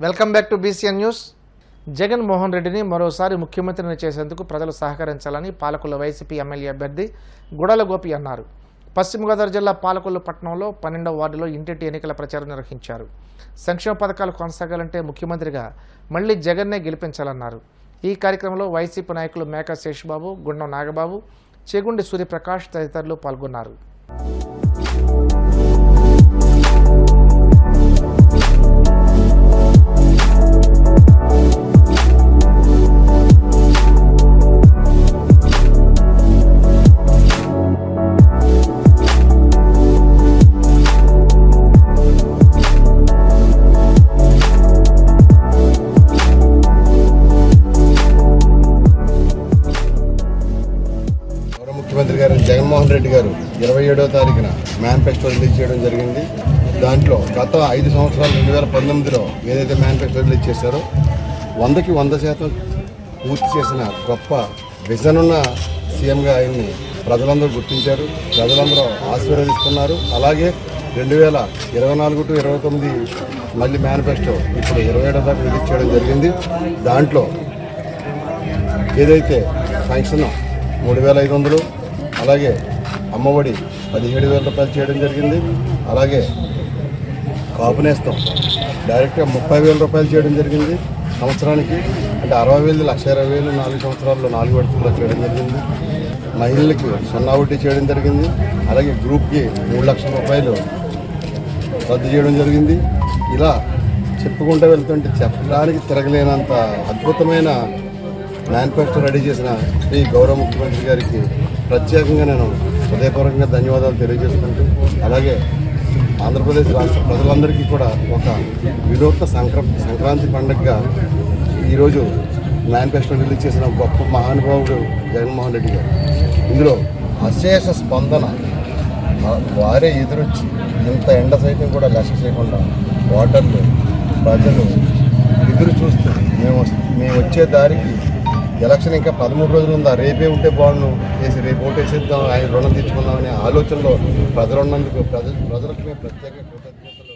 Welcome back to BCN news. Jaganmohan రెడ్డిని మరోసారి ముఖ్యమంత్రిని చేసేందుకు ప్రజలు సహకరించాలని పాలకొల్లు వైసీపీ ఎమ్మెల్యే అభ్యర్థి గుడాల గోపి అన్నారు. పశ్చిమ గోదావరి జిల్లా పాలకొల్లు పట్టణంలో 12వ వార్డులో ఇంటింటి ఎన్నికల ప్రచారం నిర్వహించారు. సంక్షేమ పథకాలు కొనసాగాలంటే ముఖ్యమంత్రిగా మళ్లీ జగన్నే గెలిపించాలన్నారు. ఈ కార్యక్రమంలో వైసీపీ నాయకులు మేకా శేషబాబు, గుండం నాగబాబు, చేగుండి సూర్యప్రకాష్ తదితరులు పాల్గొన్నారు. ముఖ్యమంత్రి గారు జగన్మోహన్ రెడ్డి గారు 27వ తారీఖున మేనిఫెస్టో రిలీజ్ చేయడం జరిగింది. దాంట్లో గత 5 సంవత్సరాలు 2019లో ఏదైతే మేనిఫెస్టో రిలీజ్ చేశారో 100కి 100% పూర్తి చేసిన గొప్ప విజన్ ఉన్న సీఎంగా ఆయన్ని ప్రజలందరూ గుర్తించారు, ప్రజలందరూ ఆశీర్వదిస్తున్నారు. అలాగే 2024 to 29 మళ్ళీ మేనిఫెస్టో ఇప్పుడు 27వ తారీఖు రిలీజ్ చేయడం జరిగింది. దాంట్లో ఏదైతే శాంక్షన్ 3,500, అలాగే అమ్మఒడి 17,000 రూపాయలు చేయడం జరిగింది. అలాగే కాపు నేస్తం డైరెక్ట్గా 30,000 రూపాయలు చేయడం జరిగింది సంవత్సరానికి. అంటే 60,000 1,20,000 4 సంవత్సరాల్లో 4 విడతల్లో చేయడం జరిగింది. మహిళలకి 0 వడ్డీ చేయడం జరిగింది. అలాగే గ్రూప్కి 3 లక్షల రూపాయలు రద్దు చేయడం జరిగింది. ఇలా చెప్పుకుంటూ వెళ్తుంటే చెప్పడానికి తిరగలేనంత అద్భుతమైన మేనిఫెస్టో రెడీ చేసిన శ్రీ గౌరవ ముఖ్యమంత్రి గారికి ప్రత్యేకంగా నేను హృదయపూర్వకంగా ధన్యవాదాలు తెలియజేసుకుంటూ, అలాగే ఆంధ్రప్రదేశ్ రాష్ట్ర ప్రజలందరికీ కూడా ఒక వినూత్న సంక్రాంతి పండుగగా ఈరోజు మేనిఫెస్టో రిలీజ్ చేసిన గొప్ప మహానుభావుడు జగన్మోహన్ రెడ్డి గారు. ఇందులో అశేష స్పందన, వారే ఎదురొచ్చి ఇంత ఎండ సైతం కూడా లక్ష్య చేయకుండా ఓటర్లు ప్రజలు ఎదురు చూస్తూ మేము వచ్చే దారికి ఎలక్షన్ ఇంకా 13 రోజులు ఉందా, రేపే ఉంటే బాగుండు వేసి రేపు ఓటేసేద్దాం, ఆయన రుణం తీర్చుకుందామనే ఆలోచనలో ప్రజలున్నందుకు ప్రజలకు మేము ప్రత్యేక కృతజ్ఞతలు.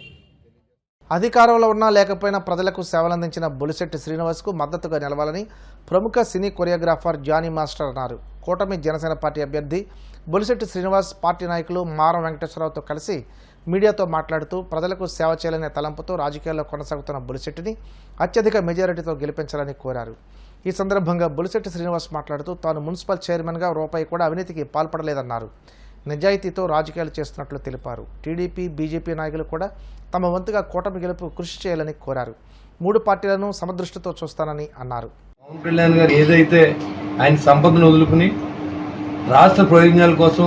అధికారంలో ఉన్నా లేకపోయినా ప్రజలకు సేవలందించిన బొలిశెట్టి శ్రీనివాస్కు మద్దతుగా నిలవాలని ప్రముఖ సినీ కొరియోగ్రాఫర్ జానీ మాస్టర్ అన్నారు. కూటమి జనసేన పార్టీ అభ్యర్థి బొలిశెట్టి శ్రీనివాస్ పార్టీ నాయకులు మారం వెంకటేశ్వరరావుతో కలిసి మీడియాతో మాట్లాడుతూ ప్రజలకు సేవ చేయాలనే తలంపుతో రాజకీయాల్లో కొనసాగుతున్న బొలిశెట్టిని అత్యధిక మెజారిటీతో గెలిపించాలని కోరారు. ఈ సందర్భంగా బొలిశెట్టి శ్రీనివాస్ మాట్లాడుతూ తాను మున్సిపల్ చైర్మన్గా రూపాయి కూడా అవినీతికి పాల్పడలేదన్నారు. నిజాయితీతో రాజకీయాలు చేస్తున్నట్లు తెలిపారు. టీడీపీ, బీజేపీ నాయకులు కూడా తమ వంతుగా కూటమి గెలుపు కృషి చేయాలని కోరారు. 3 పార్టీలను సమదృష్టితో చూస్తానని అన్నారు. పవన్ కళ్యాణ్ గారు ఏదైతే ఆయన సంపదను వదులుకుని రాష్ట్ర ప్రయోజనాల కోసం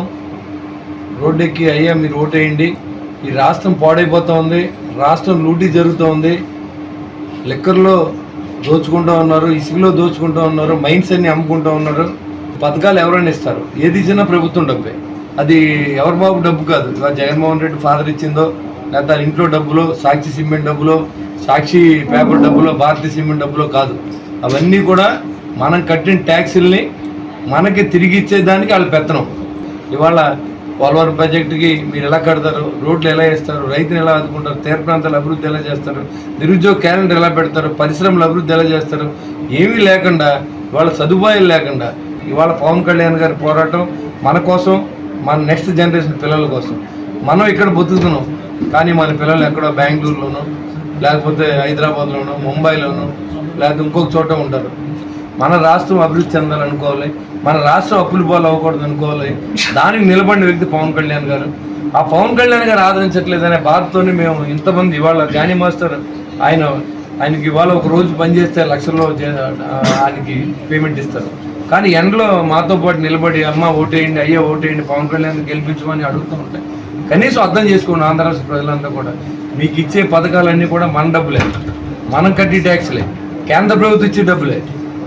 రోడ్డెక్కి అయ్యా మీరు ఓటేయండి, ఈ రాష్ట్రం పాడైపోతూ ఉంది, రాష్ట్రం లూటీ జరుగుతూ ఉంది, లిక్కర్లో దోచుకుంటూ ఉన్నారు, ఇసుకలో దోచుకుంటూ ఉన్నారు, మైన్స్ అన్ని అమ్ముకుంటూ ఉన్నారు, పథకాలు ఎవరైనా ఇస్తారు, ఏది ఇచ్చినా ప్రభుత్వం డబ్బే, అది ఎవరి బాబు డబ్బు కాదు. ఇవాళ జగన్మోహన్ రెడ్డి ఫాదర్ ఇచ్చిందో, లేకపోతే ఇంట్లో డబ్బులో, సాక్షి సిమెంట్ డబ్బులో, సాక్షి పేపర్ డబ్బులో, భారతీయ సిమెంట్ డబ్బులో కాదు. అవన్నీ కూడా మనం కట్టిన ట్యాక్సుల్ని మనకి తిరిగి ఇచ్చేదానికి వాళ్ళు పెత్తనం. ఇవాళ పోలవరం ప్రాజెక్టుకి మీరు ఎలా కడతారు, రోడ్లు ఎలా వేస్తారు, రైతుని ఎలా ఆదుకుంటారు, తీర ప్రాంతాల అభివృద్ధి ఎలా చేస్తారు, నిరుద్యోగ క్యాలెండర్ ఎలా పెడతారు, పరిశ్రమల అభివృద్ధి ఎలా చేస్తారు, ఏమీ లేకుండా వాళ్ళ సదుపాయాలు లేకుండా ఇవాళ పవన్ కళ్యాణ్ గారి పోరాటం మన కోసం, మన నెక్స్ట్ జనరేషన్ పిల్లల కోసం. మనం ఇక్కడ బతుకుతున్నాం, కానీ మన పిల్లలు ఎక్కడో బెంగళూరులోనో, లేకపోతే హైదరాబాద్లోనో, ముంబైలోనో, లేకపోతే ఇంకొక చోట ఉంటారు. మన రాష్ట్రం అభివృద్ధి చెందాలనుకోవాలి, మన రాష్ట్రం అప్పులు పాలు అవ్వకూడదు అనుకోవాలి. దానికి నిలబడిన వ్యక్తి పవన్ కళ్యాణ్ గారు. ఆ పవన్ కళ్యాణ్ గారు ఆదరించట్లేదనే బాధతోనే మేము ఇంతమంది ఇవాళ జానీ మాస్టర్ ఆయనకి ఇవాళ ఒక రోజు పనిచేస్తే లక్షల్లో ఆయనకి పేమెంట్ ఇస్తారు. కానీ ఎండలో మాతో పాటు నిలబడి అమ్మ ఓటేయండి, అయ్యా ఓటేయండి, పవన్ కళ్యాణ్ గెలిపించమని అడుగుతూ ఉంటాయి. కనీసం అర్థం చేసుకోండి ఆంధ్ర రాష్ట్ర ప్రజలంతా కూడా, మీకు ఇచ్చే పథకాలన్నీ కూడా మన డబ్బులే, మనం కట్టి ట్యాక్స్లే, కేంద్ర ప్రభుత్వం ఇచ్చే డబ్బులే.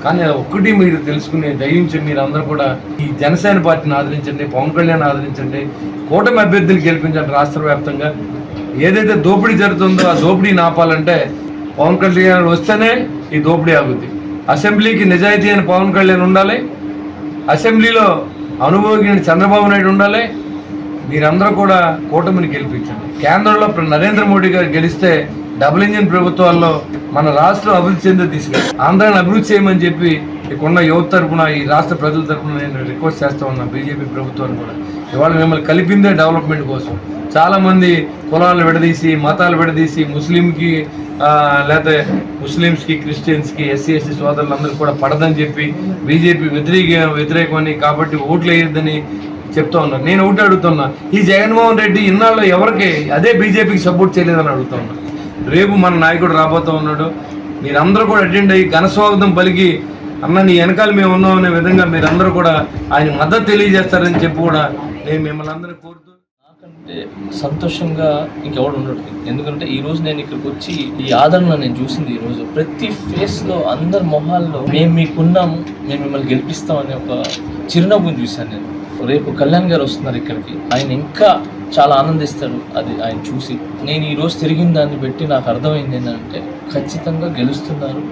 కానీ ఒక్కటి మీరు తెలుసుకుని దయించి మీరు అందరూ కూడా ఈ జనసేన పార్టీని ఆదరించండి, పవన్ కళ్యాణ్ ఆదరించండి, కూటమి అభ్యర్థులు గెలిపించండి. రాష్ట్ర వ్యాప్తంగా ఏదైతే దోపిడీ జరుగుతుందో ఆ దోపిడీని ఆపాలంటే పవన్ కళ్యాణ్ వస్తేనే ఈ దోపిడీ ఆగుద్ది. అసెంబ్లీకి నిజాయితీ అయిన పవన్ కళ్యాణ్ ఉండాలి, అసెంబ్లీలో అనుభవజ్ఞుడు చంద్రబాబు నాయుడు ఉండాలి. మీరందరూ కూడా కూటమిని గెలిపించండి. కేంద్రంలో నరేంద్ర మోడీ గారు గెలిస్తే డబుల్ ఇంజిన్ ప్రభుత్వాల్లో మన రాష్ట్రం అభివృద్ధి చెందే దిశగా ఆంధ్రాన్ని అభివృద్ధి చేయమని చెప్పి ఇక్కడున్న యువత తరఫున ఈ రాష్ట్ర ప్రజల తరఫున నేను రిక్వెస్ట్ చేస్తూ ఉన్నా బీజేపీ ప్రభుత్వాన్ని కూడా. ఇవాళ మిమ్మల్ని కలిపిందే డెవలప్మెంట్ కోసం. చాలామంది కులాలు విడదీసి మతాలు విడదీసి ముస్లింకి లేకపోతే ముస్లిమ్స్కి క్రిస్టియన్స్కి ఎస్సీ ఎస్టీ సోదరులందరూ కూడా పడదని చెప్పి బీజేపీ వ్యతిరేకమని కాబట్టి ఓట్లు వేయొద్దని చెప్తా ఉన్నారు. నేను ఒకటి అడుగుతున్నా, ఈ జగన్మోహన్ రెడ్డి ఇన్నాళ్ళు ఎవరికి అదే బీజేపీకి సపోర్ట్ చేయలేదని అడుగుతా ఉన్నా. రేపు మన నాయకుడు రాబోతూ ఉన్నాడు, మీరందరూ కూడా అటెండ్ అయ్యి ఘనస్వాగతం పలికి అన్న నీ వెనకాల మేము ఉన్నాం అనే విధంగా మీరందరూ కూడా ఆయన మద్దతు తెలియజేస్తారని చెప్పి కూడా నేను మిమ్మల్ని అందరూ కోరుతూ. నాకంటే సంతోషంగా ఇంకెవడు ఉండడు. ఎందుకంటే ఈరోజు నేను ఇక్కడికి వచ్చి ఈ ఆదరణ నేను చూసింది. ఈరోజు ప్రతి ఫేస్లో అందరి మొహాల్లో మేము మీకున్నాము, మేము మిమ్మల్ని గెలిపిస్తామనే ఒక చిరునవ్వుని చూశాను నేను. రేపు కళ్యాణ్ గారు వస్తున్నారు ఇక్కడికి, ఆయన ఇంకా చాలా ఆనందిస్తాడు అది ఆయన చూసి. నేను ఈరోజు తిరిగిన దాన్ని బట్టి నాకు అర్థమైంది ఏంటంటే ఖచ్చితంగా గెలుస్తున్నారు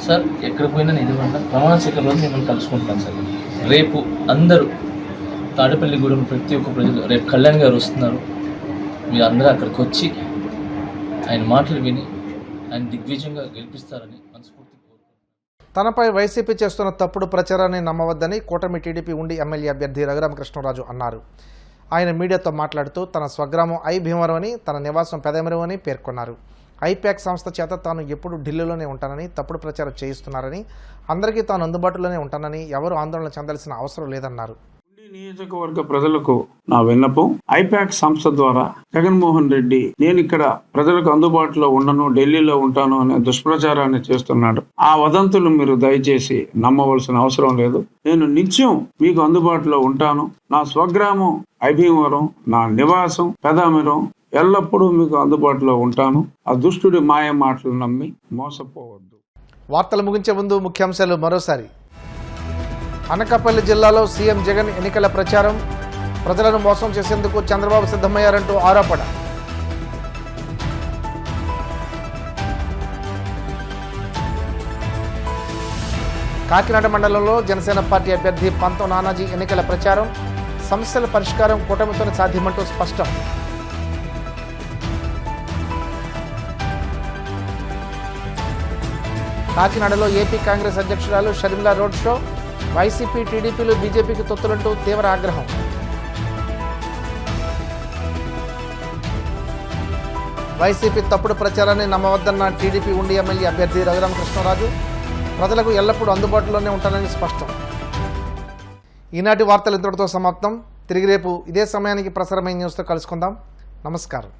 సార్. ఎక్కడ పోయినా నిజమన్నా ప్రమాణ స్వీకారం రోజు మిమ్మల్ని కలుసుకుంటున్నాను సార్. రేపు అందరూ తాడేపల్లిగూడెం ప్రతి ఒక్క ప్రజలు రేపు కళ్యాణ్ గారు వస్తున్నారు, మీరు అందరూ అక్కడికి వచ్చి ఆయన మాటలు విని ఆయన దిగ్విజయంగా గెలిపిస్తారని మనస్ఫూర్తి కోరుకుంటున్నాను. తనపై వైసీపీ చేస్తున్న తప్పుడు ప్రచారాన్ని నమ్మవద్దని కూటమి టీడీపీ ఉండి ఎమ్మెల్యే అభ్యర్థి రఘురామకృష్ణరాజు అన్నారు. ఆయన మీడియాతో మాట్లాడుతూ తన స్వగ్రామం ఐ భీమవరం అని, తన నివాసం పెదమెరువు అని పేర్కొన్నారు. ఐప్యాక్ సంస్థ చేత తాను ఎప్పుడు ఢిల్లీలోనే ఉంటానని, తప్పుడు ప్రచారం చేయిస్తున్నారని, అందరికీ తాను అందుబాటులోనే ఉంటానని, ఎవరు ఆందోళన చెందాల్సిన అవసరం లేదన్నారు. నియోజకవర్గ ప్రజలకు నా విన్నపం, ఐప్యాక్ సంస్థ ద్వారా జగన్మోహన్ రెడ్డి నేను ఇక్కడ ప్రజలకు అందుబాటులో ఉండను, ఢిల్లీలో ఉంటాను అనే దుష్ప్రచారాన్ని చేస్తున్నాడు. ఆ వదంతులు మీరు దయచేసి నమ్మవలసిన అవసరం లేదు. నేను నిత్యం మీకు అందుబాటులో ఉంటాను. నా స్వగ్రామం ఐభీమవరం, నా నివాసం పెదామిరం, ఎల్లప్పుడూ మీకు అందుబాటులో ఉంటాను. ఆ దుష్టుడి మాయ మాటలు నమ్మి మోసపోవద్దు. వార్తలు ముగించే ముందు ముఖ్యాంశాలు మరోసారి. అనకాపల్లి జిల్లాలో సీఎం జగన్ ఎన్నికల ప్రచారం, ప్రజలను మోసం చేసేందుకు చంద్రబాబు సిద్ధమయ్యారంటూ ఆరోపణ. కాకినాడ మండలంలో జనసేన పార్టీ అభ్యర్థి పంతం నానాజీ ఎన్నికల ప్రచారం, సమస్యల పరిష్కారం కూటమితోనే సాధ్యమంటూ స్పష్టం. కాకినాడలో ఏపీ కాంగ్రెస్ అధ్యక్షురాలు షర్మిలా రోడ్ షో, వైసీపీ టీడీపీలు బీజేపీకి తొత్తులంటూ తీవ్ర ఆగ్రహం. వైసీపీ తప్పుడు ప్రచారాన్ని నమ్మవద్దన్న టీడీపీ ఉండి ఎమ్మెల్యే అభ్యర్థి రఘురామకృష్ణరాజు, ప్రజలకు ఎల్లప్పుడూ అందుబాటులోనే ఉంటానని స్పష్టం. ఈనాటి వార్తలు ఇంతటితో సమాప్తం. తిరిగి రేపు ఇదే సమయానికి ప్రసారమైన న్యూస్తో కలుసుకుందాం. నమస్కారం.